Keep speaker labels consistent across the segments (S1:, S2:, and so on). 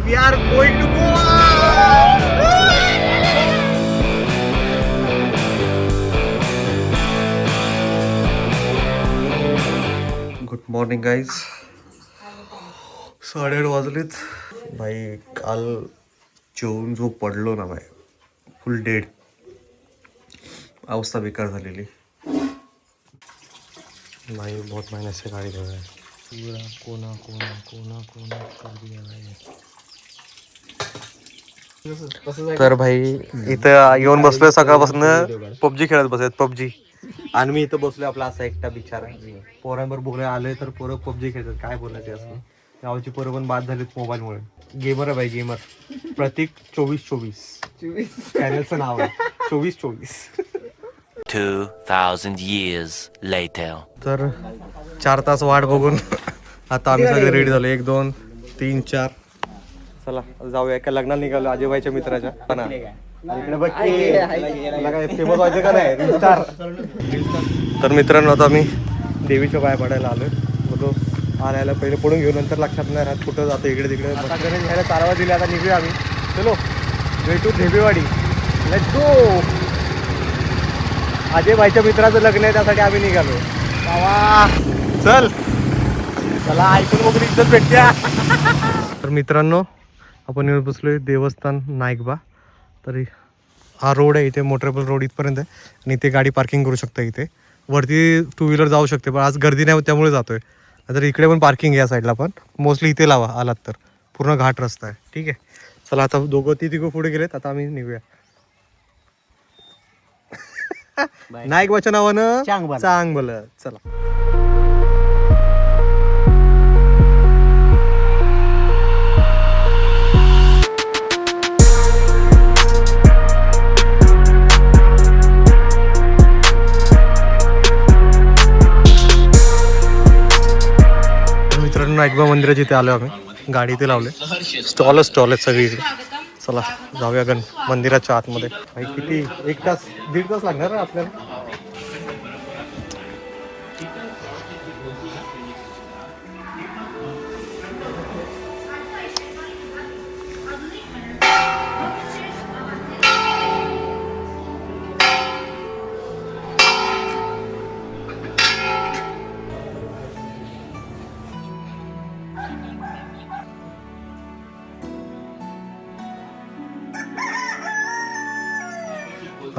S1: We are going to Goa. Good morning guys. 8:30 वाजलेत भाई. काल जेवून जो पडलो ना भाई, फुल डेड. अवस्था बेकार झालेली. भाई बहुत मेहनत से गाड़ी धो रहा है. पूरा कोना कोना कोना कोना कर दिया है. तर भाई इथं येऊन बसलोय सकाळपासून पबजी खेळत बसत. पबजी आणि मी इथं बसलोय आपला असा एकटा बिचारा. पोरांवर बोलाय आलोय तर पोरं पबजी खेळतात. काय बोलायचं असं. गावची पोरं पण बाद झालीत मोबाईलमुळे. गेमर आहे भाई, गेमर. प्रतीक 2424 चॅनलचं नाव आहे. 2424.
S2: 2000 years later.
S1: तर 4 तास वाट बघून आता आम्ही सगळे रेडी झालो. 1 2 3 4. चला जाऊया. एका लग्नाला निघालो अजयभाईच्या मित्राच्या. इकडे बघ काय फेमस व्हायचं का नाही. Reel star. तर मित्रांनो आता आम्ही देवीच्या पाया पडायला आलोय. बोलतो आल्याला पहिले पडून घेऊन नंतर लक्षात नाही राहत कुठं जातो. इकडे तिकडे गणेश घ्यायला चारवा दिले. आता निघूया आम्ही. चलो भेटू ढेबेवाडी. Let's go. अजयभाईच्या मित्राचं लग्न आहे त्यासाठी आम्ही निघालो. बाबा चल चला ऐकून बघून इज्जत भेटत्या. तर मित्रांनो आपण येऊन बसलोय देवस्थान नाईकबा. तरी हा रोड आहे इथे. मोटरेबल रोड इथपर्यंत आहे आणि इथे गाडी पार्किंग करू शकता. इथे वरती 2 व्हीलर जाऊ शकते पण आज गर्दी नाही त्यामुळे जातोय. तर इकडे पण पार्किंग आहे या साईडला. पण मोस्टली इथे लावा आलात तर. पूर्ण घाट रस्ता आहे. ठीक आहे चला आता दोघं तिघं पुढे गेलेत. आता आम्ही निघूया. नाईकबाच्या नावानं चांग भलं. चला नाईकबा मंदिराच्या इथे आलो आम्ही. गाडी इथे लावले. स्टॉल आहेत सगळीकडे. चला जाऊया मंदिराच्या आतमध्ये. भाई किती 1 तास 1.5 तास लागणार ना आपल्याला.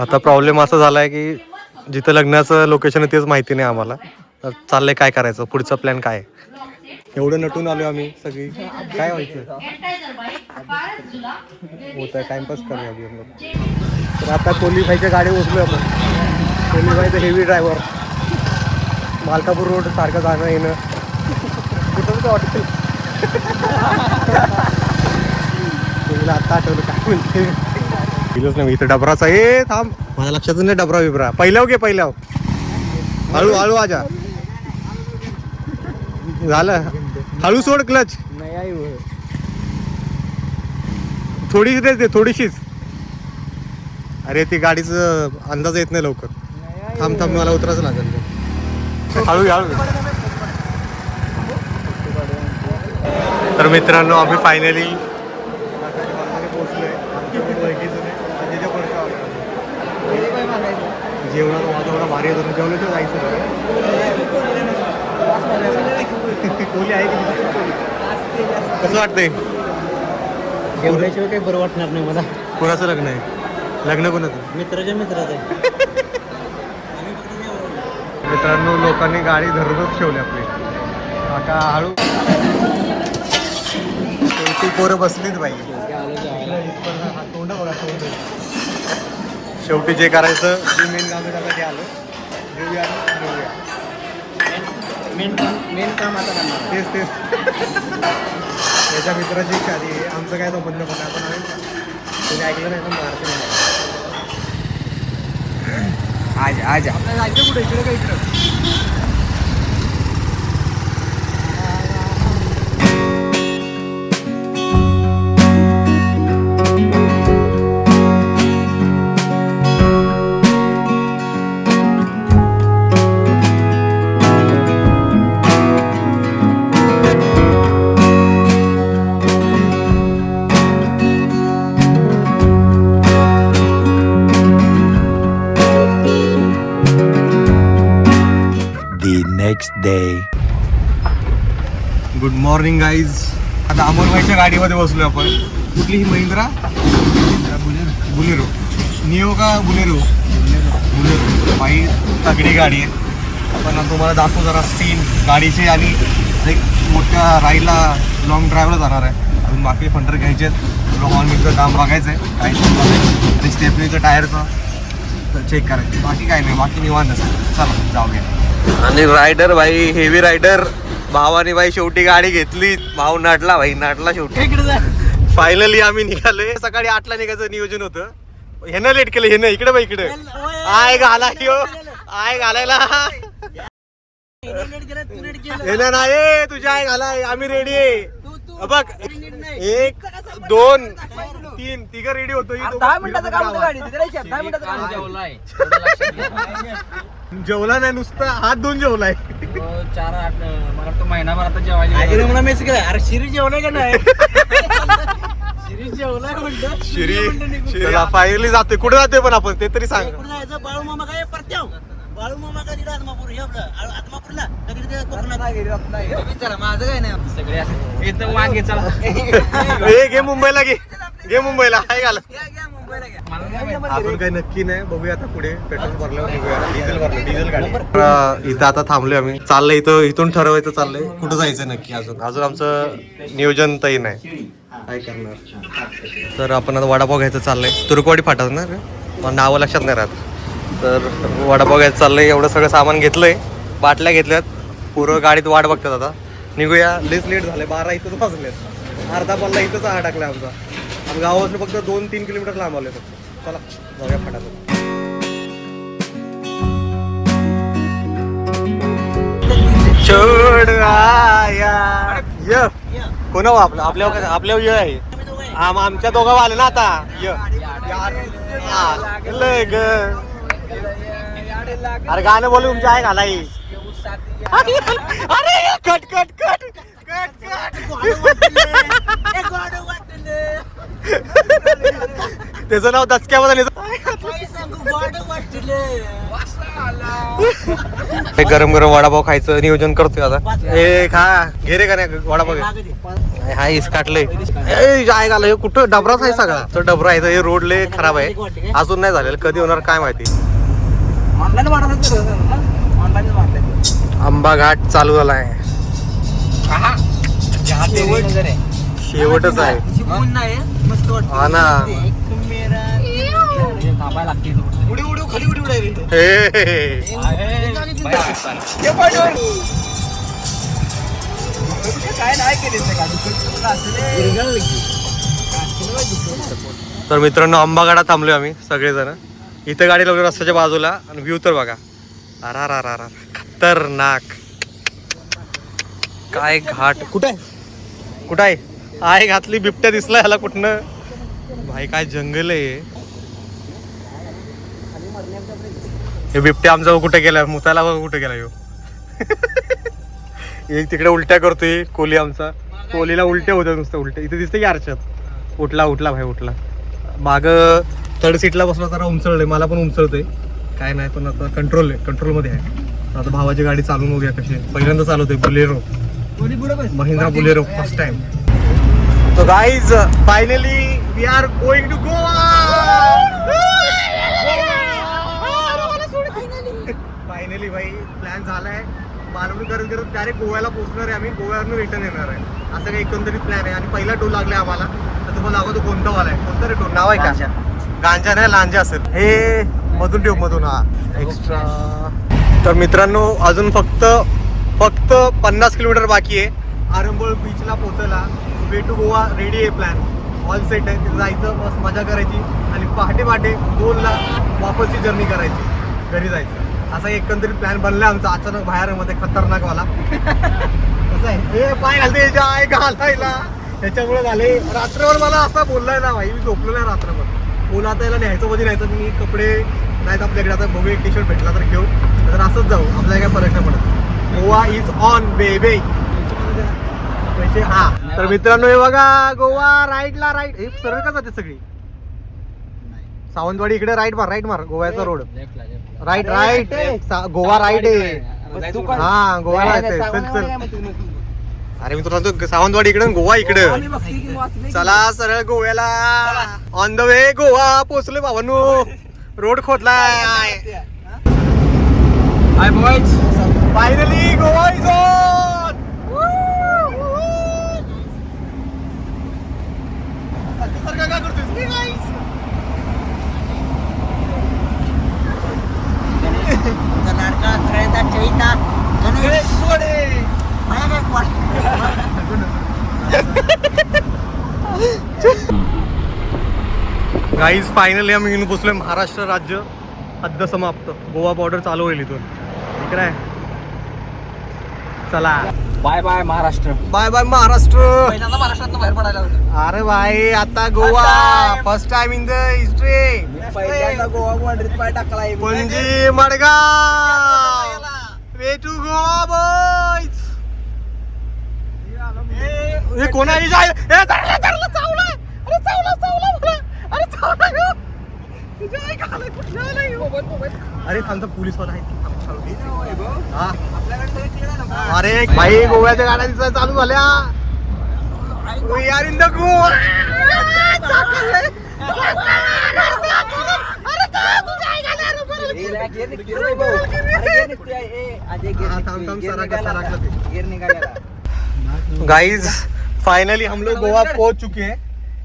S1: आता प्रॉब्लेम असा झालाय की जिथं लग्नाचं लोकेशन आहे तेच माहिती नाही आम्हाला. तर चाललंय काय करायचं. पुढचा प्लॅन काय आहे. एवढं नटून आलो आम्ही सगळी. काय व्हायचं होत आहे. टाइमपास करूया अभी. तर आता कोहलीभाईच्या गाडी बसलोय आपण. कोहलीभाई तर हेवी ड्रायव्हर. मालकापूर रोड सारखं जाणं येणं कुठं वाटतं. कोहलीला आता आठवलं काय म्हणते. गेलोच नाही इथं. डबराचा ए थांब. माझ्या लक्षातून नाही डबरा बिबरा. पहिल्याव घे पहिल्याव. हळू हळू आजा. झालं हळू सोड क्लच. थोडीशी देते थोडीशीच. अरे ती गाडीचं अंदाज येत नाही लवकर. थांब थांब मला उतरायचं लागेल. हळू हळू. तर मित्रांनो आम्ही फायनली जेवणाचा वातावरण भारी होतं. जेवलं तर जायचं. कोहली आहे की कसं वाटतंय.
S3: जेवल्याशिवाय काही बरं वाटणार नाही मला.
S1: कोणाचं लग्न आहे. लग्न कोणाचं.
S3: मित्राचं आहे.
S1: मित्रांनो लोकांनी गाडी धरूनच ठेवली आपली. आता हळू शेवटी पोरं बसलीच बाई. तोंड बघा तोंड. शेवटी जे करायचं जे मेन काम आहे त्याला ते आलं.
S3: मेन काम आता करणार.
S1: तेच याच्या मित्राची शादी आहे. आमचं काय संबंध पण नाही. आपण आम्ही तुम्ही ऐकलं नाही तर मारते नाही. आज आपल्याला जायचं कुठे. इकडे का इकडं.
S2: next day.
S1: Good morning guys. आता अमोलभाईच्या गाडीमध्ये बसलोय आपण. कुठली ही महिंद्रा बुलेरो निओ का बुलेरो बुलेरो भाई तगडी गाडी आहे. आपण तुम्हाला दाखवू जरा सीन गाडीचे आणि एक मोठ्या राईडला लॉंग ड्राईव्हला जाणार आहे. अजून बाकी फंडर घ्यायचे आहेत. हॉर्नचं काम बघायचं आहे काय आणि स्टेपनीचं टायरचं चेक करायचं. बाकी काय नाही, बाकी निवांत असेल. चला जाऊया. आणि रायडर भाई हेवी रायडर भावानी भाई शेवटी गाडी घेतली. भाऊ नाटला भाई नाटला शेवटी. फायनली आम्ही निघालोय. सकाळी 8ला निघायचं नियोजन होतं. ह्यानं लेट केलं. ह्यानं इकडे बाई इकडे आय घाला यो आय घालायला ह्यानं नाही तुझ्या आय घालाय. आम्ही रेडी आहे बघ. 1 2 3 तिघं रेडी होतो. जेवला नाही नुसतं हात धुवून जेवलाय.
S3: 4-8 मला तो महिनाभर आता जेवायला मेस केला. अरे शिरी जेवलाय का नाही? शिरी जेवलाय म्हणलं.
S1: शिरी फायनली जातोय. कुठे जातोय पण आपण ते तरी सांग.
S3: बाळू मामा काय परत्याव बाळू मामा काय दिला आत्मापूर हे आपलं आत्मापूरला माझं काय नाही. सगळे येतं वांग घे चला.
S1: घे मुंबईला घे मुंबईला काय घाल. अजून काही नक्की नाही. बघूया आता पुढे पेट्रोल भरल्यावर निघूया. डिझेल गाडी. इथं आता थांबलोय आम्ही. चाललंय इथून ठरवायचं चाललंय कुठं जायचं नक्की. अजून आमचं नियोजन तरी नाही. काय करणार. तर आपण आता वडापाव घ्यायचं चाललंय. तुर्कवाडी फाटत ना मला नावं लक्षात नाही राहत. तर वडापाव घ्यायचं चाललंय. एवढं सगळं सामान घेतलंय. बाटल्या घेतल्यात. पूर्व गाडीत वाट बघतात. आता निघूया. लेट झालंय. 12 इथंच वाजलेत. अर्धा पल्ला इथंच हा टाकलाय आमचा. आम्ही गावापासून फक्त 2-3 किलोमीटर लांब आलोय फक्त. चला जाऊया फटाफट. छोड आया य कोण आपल्यावर य आहे. आमच्या दोघं आले ना आता. य लय ग. अरे गाणं बोलू तुमच्या आहे घालाई. अरे कट कट कट कट त्याचं नाव दचक्यामध्ये. गरम गरम वडापाव खायचं नियोजन करतोय आता. हे खा घे रे का नाही वडापाव. हा इस काटलंय. जाय घाला. हे कुठं डबराच आहे सगळा. तो डबरा आहे. हे रोड लय खराब आहे. अजून नाही झालेलं. कधी होणार काय माहिती. आंबा घाट चालू झालाय. शेवटच आहे. हा ना. तर मित्रांनो आंबागाडा थांबलोय आम्ही सगळेजण. इथं गाडी लावली रस्त्याच्या बाजूला. आणि व्ह्यू तर बघा. अरा खतरनाक. काय घाट. कुठे आहे घातली. बिबट्या दिसला ह्याला कुठनं. भाई काय जंगल आहे हे. बिबट्या आमचा कुठे गेला. मुताला कुठे गेला ह्यो. एक तिकडे उलट्या करतोय. कोली आमचा. कोलीला उलट्या होत्या नुसतं उलट्या. इथे दिसते की आरशात. उठला भाई उठला. माग 3rd सीटला बसला जरा उंचळलंय. मला पण उंचळतोय. काय नाही पण आता कंट्रोलमध्ये आहे. आता भावाची गाडी चालवून बघूया कशी. पहिल्यांदा चालवतोय Bolero. Mahindra Bolero first time. So guys, finally we are going to Goa. Finally भाई प्लॅन झालाय. मालवणी करत डायरेक्ट गोव्याला पोहोचणार आहे आम्ही. गोव्यावरून रिटर्न येणार आहे. असं काही एकंदरीत प्लॅन आहे. आणि पहिला टोल लागलाय आम्हाला. तर तुम्हाला दाखवतो कोणता वाला आहे. कोणता रे टोल नाव आहे का. गांजा नाही लांजा असेल. हे मधून ठेव मधून. हा एक्स्ट्रा. तर मित्रांनो अजून फक्त 50 किलोमीटर बाकी आहे. आरंबोल बीचला पोहोचायला. वे टू गोवा रेडी आहे. प्लॅन ऑल सेट आहे. तिथे जायचं मस्त मजा करायची. आणि पहाटे 2ला वापसची जर्नी करायची. घरी जायचं. असा एकंदरीत प्लॅन बनला आमचा. अचानक बाहेरमध्ये खतरनाक वाला. कसं आहे हे पाय घालते आय घालायला. त्याच्यामुळे झाले. रात्रभर मला असा बोललाय ना भाई. मी झोपलो नाही रात्रभर. ओला आता याला न्यायचं मध्ये न्यायचं. मी कपडे नाहीत आपल्याकडे. आता बघू एक टी-शर्ट भेटला तर घेऊ. तर असंच जाऊ. आपल्याला काय फरक नाही पडत. गोवा इज ऑन बेबे. पैसे हा. तर मित्रांनो हे बघा गोवा राईटला राईट. हे सरळ का जाते सगळी. सावंतवाडी इकडे राईट मार गोव्याचा रोड. राईट गोवा राईट आहे. हा गोवाला जायचंय. चल चल. अरे मी तुला तो सावंतवाडी इकडं गोवा इकडं. चला सरळ गोव्याला. ऑन द वे गोवा पोहोचलोय बाबांनो. रोड खोदलाय. Finally Goa is on. काय करतोय
S3: लाडका सगळ्यांचा चैता गणेश सोडे.
S1: गाईज फायनली आम्ही येऊन पोचलोय महाराष्ट्र राज्य हद्द समाप्त. गोवा बॉर्डर चालू होईल इथून. इकडे आहे. चला
S3: bye bye Maharashtra.
S1: Bye bye Maharashtra.
S3: पहिल्यांदा महाराष्ट्रात बाहेर पडायला होतं.
S1: अरे भाई आता Goa first time in the history.
S3: पहिल्यांदा गोवा बॉर्डरीत पाय टाकलाय.
S1: Panaji Madgaon way to Goa boys. हे कोण आहे? अरे थांबता पोलीस वाला आहे. अरे भाई गोव्याच्या गाड्या दिसायला चालू झाल्या. We are in the Goa. Guys finally हम लोग गोवा पहुंच चुके हैं.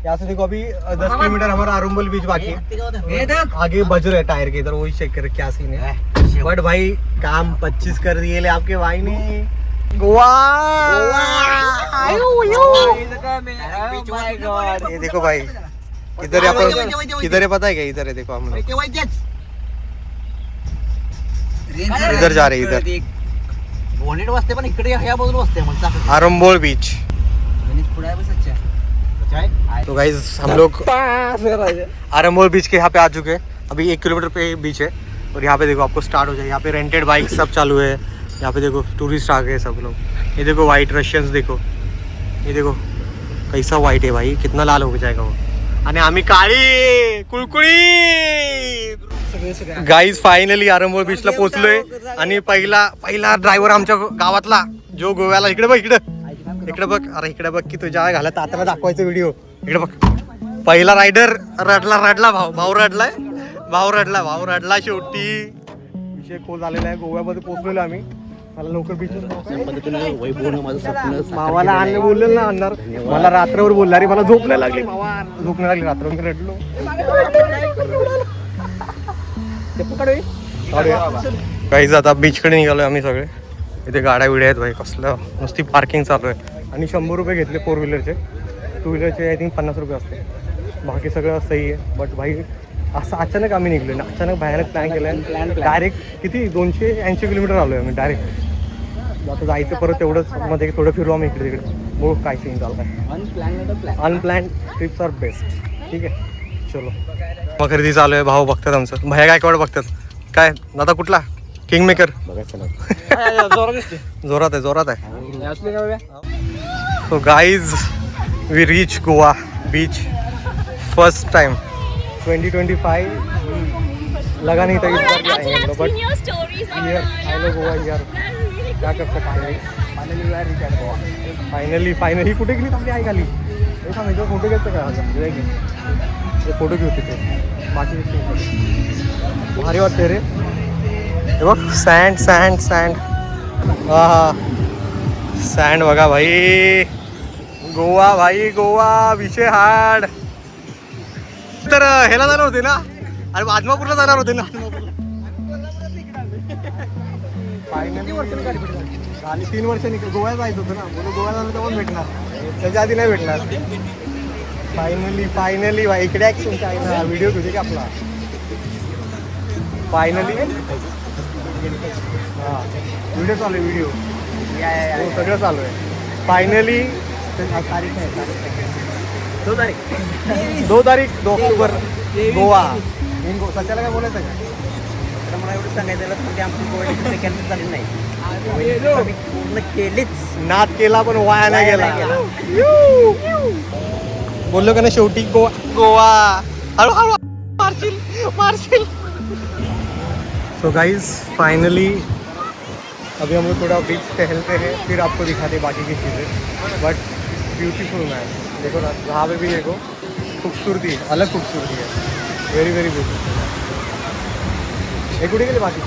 S1: यहाँ से देखो अभी 10 किलोमीटर हमारा अरुम्बल बीच बाकी है. आगे बज रहे टायर के इधर. वही चेक कर क्या सीन है. बट भाई काम 25 कर दिए आपके भाई ने. गोवा. ये देखो भाई इधर किधर है पता है क्या? इधर है देखो हम लोग इधर जा रहे इधर.
S3: बोनेट वाजते पण इकडे ह्या बाजूला वाजते.
S1: अरुम्बल बीच.
S3: पुढे आहे बस. अच्छा
S1: तो गाइज हम लोग अरुम्बल बीच के यहाँ पे आ चुके हैं. अभी 1 किलोमीटर पे बीच है. और यहाँ पे देखो आपको स्टार्ट हो जाए. यहाँ पे रेंटेड बाइक सब चालू है. यहाँ पे देखो टूरिस्ट आ गए सब लोग. ये देखो व्हाइट रशियन्स देखो. ये देखो कैसा व्हाइट है भाई. कितना लाल हो जाएगा वो. आणि आम्ही काळी कुळकुळी. गाईज फायनली अरुम्बल बीचला पोहोचलोय. आणि पहिला ड्रायव्हर आमच्या गावातला जो गोव्याला. इकडे बघ इकडे बघ. अरे इकडे बघ की तुझ्या घाला तात्याला दाखवायचं व्हिडिओ. इकडे बघ. पहिला रायडर रडला भाऊ रडला शेवटी. विषय खोल झालेला आहे. गोव्यामध्ये पोहोचलेलो आम्ही. मला लवकर बीच मावाला आणलं बोललेलं ना आणणार. मला रात्रभर बोलला. अरे मला झोप नाही लागली मावा. झोप नाही लागली रात्रभर रडलो. काहीच आता बीचकडे निघालोय आम्ही सगळे. इथे गाड्या बिड्या आहेत भाई. कसलं नुसती पार्किंग चालू आहे. आणि 100 रुपये घेतले 4 व्हीलरचे. 2 व्हीलरचे आय थिंक 50 रुपये असते. बाकी सगळं सही आहे. बट भाई असं अचानक आम्ही निघलो ना. अचानक भयानक प्लॅन केला. डायरेक्ट किती 280 किलोमीटर आलोय आम्ही डायरेक्ट. आता जायचं परत तेवढंच मध्ये थोडं फिरू आम्ही इकडे तिकडे. बघू काय सीन चाललाय. Unplanned trips are best. ठीक आहे चलो. मग खरेदी चालू आहे. भाऊ बघतात आमचं. भैया गायकवाड बघतात. काय दादा कुठला किंग मेकर. जोरात आहे. So guys we reach Goa beach first time 2025. लगा नहीं था इस बार भी आएंगे हम लोग. बट आई लो गोवा यार. क्या कर सकते हैं. फायनली कुठे गेली आपली आई खाली. सांगायचं फोटो घ्यायचं का. फोटो घेऊ तिथे. बाकी भारी वाटते रे. हे बघ सँड. हा सँड बघा भाई. गोवा विषय हार्ड. तर ह्याला जाणार होते ना. अरे आदमापूरला जाणार होते ना. आणि 3 वर्षांनी गोव्याला जायचं होतं ना. बोलो गोव्याला जायचं तेव्हा भेटणार. त्याच्या आधी नाही भेटणार. फायनली भाई इकडे तुमच्या आईला व्हिडिओ घेऊ की आपला. फायनली हां व्हिडिओ चालू आहे. व्हिडिओ सगळं चालू आहे. फायनली तारीख आहे 2 तारीख 2 ऑक्टोबर गोवा. सध्याला काय बोलायचं का.
S3: मला एवढं सांगायचं म्हणजे आमची गोवा कॅन्सल झाली नाही. पूर्ण केलीच.
S1: नाद केला पण वाया नाही गेला. बोललो का ना शेवटी गोवा. हळू मारशील. सो गाईज फायनली अभी हम लोग थोड़ा बीच टहलते हैं, फिर आपको दिखाते हैं बाकी की चीज़ें। बट ब्यूटीफुल मैन, देखो ना वहाँ पे भी देखो खूबसूरती, अलग खूबसूरती है, वेरी वेरी ब्यूटीफुल। एक कुठे गेले बाकी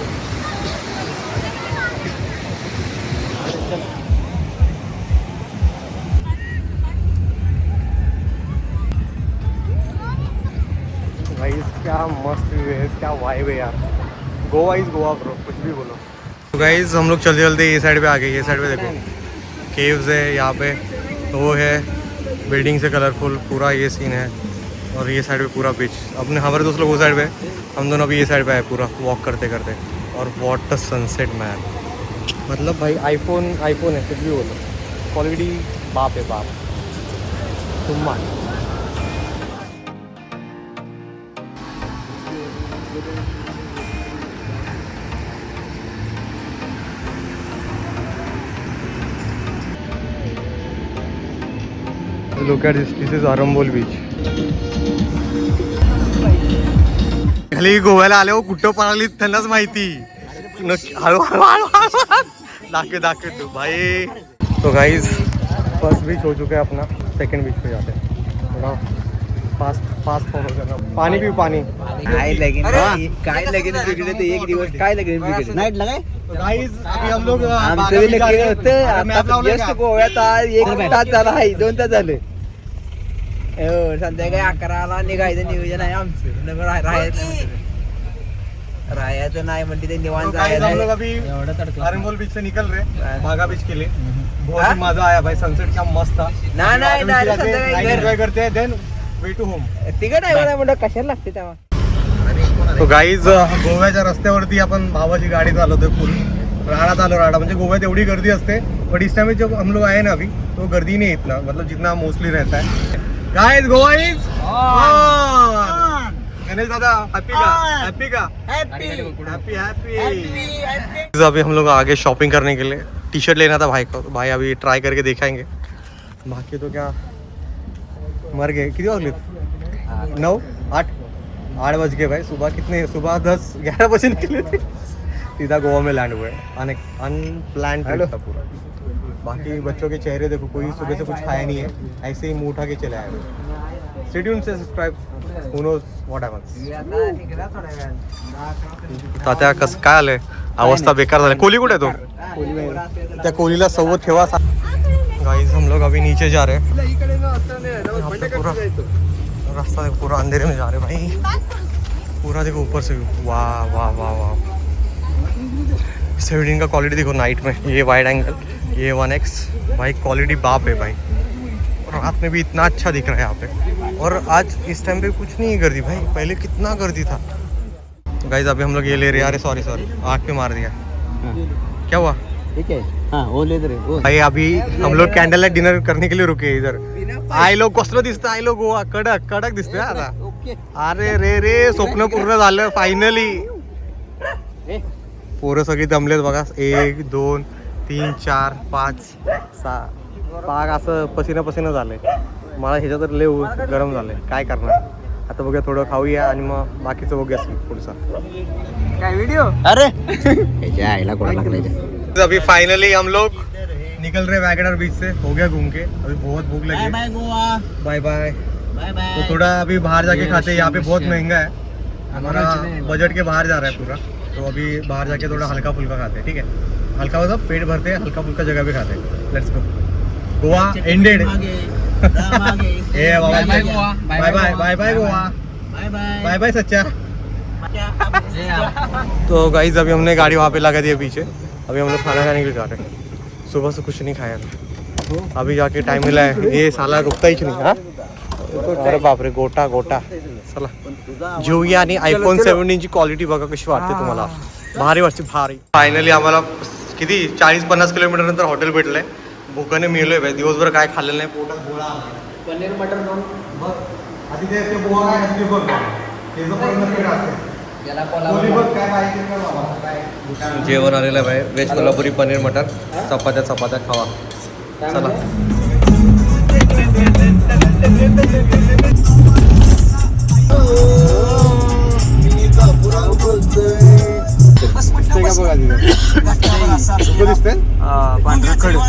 S1: भाई, क्या मस्त व्यू है, क्या वाइब है यार। गोवा इज गोवा ब्रो, कुछ भी बोलो। तो गाइज हम लोग चलते चलते ये साइड पे आ गए। ये साइड पे देखो केव्स है यहाँ पे, तो वो है बिल्डिंग से कलरफुल पूरा ये सीन है। और ये साइड पे पूरा बीच, अपने हमारे दोस्त लोग वो साइड पे, हम दोनों अभी ये साइड पे आए पूरा वॉक करते करते। और वॉट अ सनसेट मैन, मतलब भाई आईफोन है, कुछ भी बोलो, क्वालिटी बाप है बाप, तुम मान। Look at this is Arambol beach. खाली गोव्याला आले हो कुठं पळाली त्यांनाच माहिती. हळू हळू हळू हळू दाखवे तू भाई. तो गाइज फर्स्ट बीच हो चुका है अपना, सेकंड बीच पे जाते हैं। थोड़ा फास्ट फॉलो करना, पानी भी पानी
S3: काय लगेन बिघडे ते एक दिवस काय लगेन बिघडे नाईट लगाय.
S1: गाइज अभी हम लोग
S3: आमचं बी नक्की होतं आता जस्ट गोव्यात आज 1 तास झाला आहे, 2 तास झाले. हो संध्याकाळी 11ला निघायचं नियोजन आहे आमचं. राहायचं नाही म्हणते ते निवांत
S1: हम लोग अभी अरंबोल बीच से निकल रहे बागा बीच के लिए. बहुत ही मजा आया भाई, सनसेट क्या मस्त था.
S3: नाही
S1: एंजॉय करते हैं, देन वे टू होम.
S3: तिकट आहे मला म्हणलं कशाला लागते तेव्हा.
S1: तो गाईज गोव्याच्या रस्त्यावरती आपण भावाची गाडी चालवतोय फुल. राडा म्हणजे गोव्यात एवढी गर्दी असते, बट इस टाइम जब हम लोग आए ना अभी तो गर्दी नहीं इतना, मतलब जितना मोस्टली रहता है. गाइस गोवा इज गणेश दादा हैप्पी का हैप्पी. अभी हम लोग आगे शॉपिंग करने के लिए टी शर्ट लेना था भाई को, तो भाई अभी ट्राई करके दिखाएंगे. बाकी तो क्या मर गए. कितने वाजले? 8 बज गए भाई. सुबह 10-11 बजे निकले थे, सीधा गोवा में लैंड हुए. अनप्लान ट्रिप था पूरा. बाकी बच्चों के चेहरे देखो, कोई सुबह से कुछ खाया नहीं है, ऐसे ही मुंह उठा के चले आए. स्टे ट्यून्ड से subscribe, who knows what happens. Tatya कसं काय आलंय, अवस्था बेकार झाली. कोहली कुठे तो? त्या कोहलीला सवत ठेवा. गाइस हम लोग अभी नीचे जा रहे हैं. पूरा रास्ता देखो, पूरा अंधेरे में जा रहे भाई. पूरा देखो ऊपर से, वाह वाह वाह वाह. सेविंग का क्वालिटी देखो नाइट में, ये वाइड एंगल, ये 1x भाई, क्वालिटी बाप है भाई. और रात में भी इतना अच्छा दिख रहा है यहाँ पे. और आज इस टाइम पे कुछ नहीं है गर्दी भाई, पहले कितना गर्दी था. तो गाइस अभी हम लोग ये ले रहे हैं. अरे सॉरी आँख पे मार दिया. क्या हुआ?
S3: ठीक है हाँ वो ले दे रे.
S1: भाई अभी हम लोग कैंडल लाइट डिनर करने के लिए रुके इधर. आय लोग कसलं दिसतं, आय लोग गोवा कडक दिसतंय आता. अरे रे स्वप्न पूर्ण झालं फायनली. पोरं सगळी दमलेत बघा. 1 2 3 4 5 6 पाग असं पसीना झालंय मला. ह्याच्यात तर लय गरम झालंय, काय करणार आता. बघूया थोडं खाऊया आणि मग बाकीचं बघूया पुढचा
S3: काय व्हिडिओ. अरे याच्या आईला कोणा लागलाय.
S1: अभी फाइनली हम लोग निकल रहे वैगनर बीच से. हो गया घूम के, अभी बहुत भूख लगी है.
S3: बाय गोवा.
S1: Bye bye. तो थोड़ा अभी बाहर जाके खाते हैं. यहाँ पे बहुत महंगा है, हमारा बजट के बाहर जा रहा है पूरा. तो अभी बाहर जाके थोड़ा हल्का फुल्का खाते हैं. ठीक है, हल्का मतलब पेट भरते हैं, हल्का फुल्का जगह पे खाते हैं. Let's go. Goa ended. Bye bye Goa. Bye bye Goa. Bye bye सच्चा. तो गाइस अभी हमने गाड़ी वहाँ पे लगा दी है पीछे. अभी हम लोग खाना खाने के लिए जा रहे हैं. सुबह से कुछ नहीं खाया था, अभी जाके टाइम मिला है. ये साला रुकता ही नहीं. हाँ अरे बापरे, गोटा चला जेऊया. आणि iPhone 17 ची क्वालिटी बघा कशी वाटते तुम्हाला. भारी वाटते भारी. फायनली आम्हाला किती 40-50 किलोमीटर नंतर हॉटेल भेटलंय. भूकाने मिळलोय भाई, दिवसभर काय खाल्लेलं नाही, पोटात गोळा आला.
S3: पनीर मटर दोन
S1: बघ आधी ते बोवा काय घातली बघ, त्याचं पण नक्की असते. जेवण आलेलं आहे भाई, व्हेज कोल्हापुरी पनीर मटर, चपात्या खावा. चला डुक्कर दिसते
S3: पांढरा खडू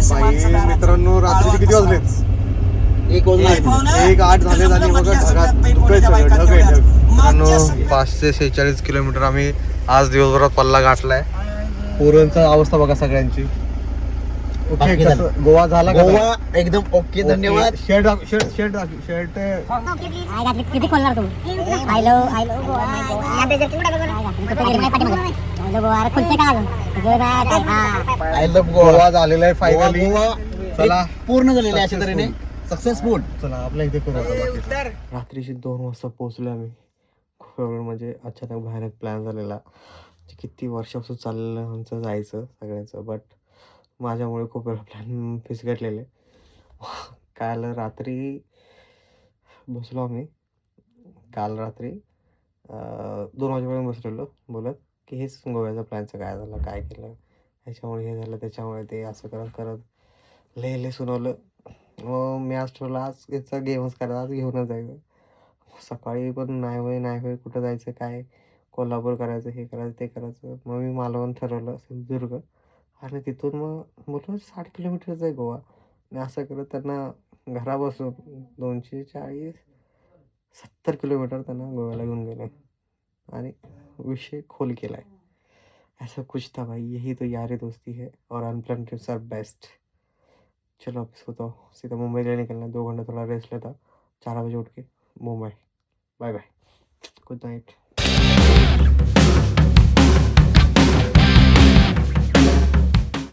S1: बाई मित्रांनो रात्रीचे किती वाजलेत
S3: एक
S1: 1:08 झाले आणि बघा ढगात धुकं आहे सगळं, ढग आहे ढग. मित्रांनो 546 किलोमीटर आम्ही आज दिवसभरात पल्ला गाठलाय. पोरांचा अवस्था बघा सगळ्यांची. ओके
S3: बाकी झालं.
S1: कसं गोवा झाला का?
S3: गोवा एकदम ओके धन्यवाद.
S1: शर्ट शर्ट
S4: किती खोलणार तू आयलो आयलो खुलते का
S3: आय लव्ह
S1: गोवा झालेला आहे फायनली. चला
S3: पूर्ण झालेलं आहे अशा तऱ्हेने सक्सेसफुल.
S1: चला आपल्या इथे करू आता. रात्रीची 2 वाजता पोहोचलो आम्ही. खूप एवढं म्हणजे अचानक भयानक प्लॅन झालेला. किती वर्षापासून चाललेलं आमचं जायचं सगळ्यांचं, बट माझ्यामुळे खूप वेळा प्लॅन फिसकटलेले. काल रात्री बसलो आम्ही. काल रात्री 2 वाजेपर्यंत बसलेलो बोलत की हेच गोव्याचा प्लॅनचं काय झालं, काय केलं, ह्याच्यामुळे हे झालं, त्याच्यामुळे ते असं करत करत लय सुनावलं. मग मी आज ठरवलं आज याचा गेमच करायचा, आज घेऊनच जायचं. सकाळी पण नाही होय कुठं जायचं काय, कोल्हापूर करायचं, हे करायचं ते करायचं. मग मी मालवण ठरवलं, सिंधुदुर्ग, आणि तिथून मग बोललो 60 किलोमीटरचं आहे गोवा. आणि असं करत त्यांना घरापासून 270 किलोमीटर त्यांना गोव्याला घेऊन गेले आणि विषय खोल केला आहे. ऐसा कुछ था भाई, यही तो यारी दोस्ती है और अनप्लान ट्रिप्स आर बेस्ट. चलो अब सोता हूँ, सीधा मुंबई के लिए निकलना है. 2 घंटा थोड़ा रेस्ट लेता, 4 बजे उठ के Mumbai. Bye bye, good Knight.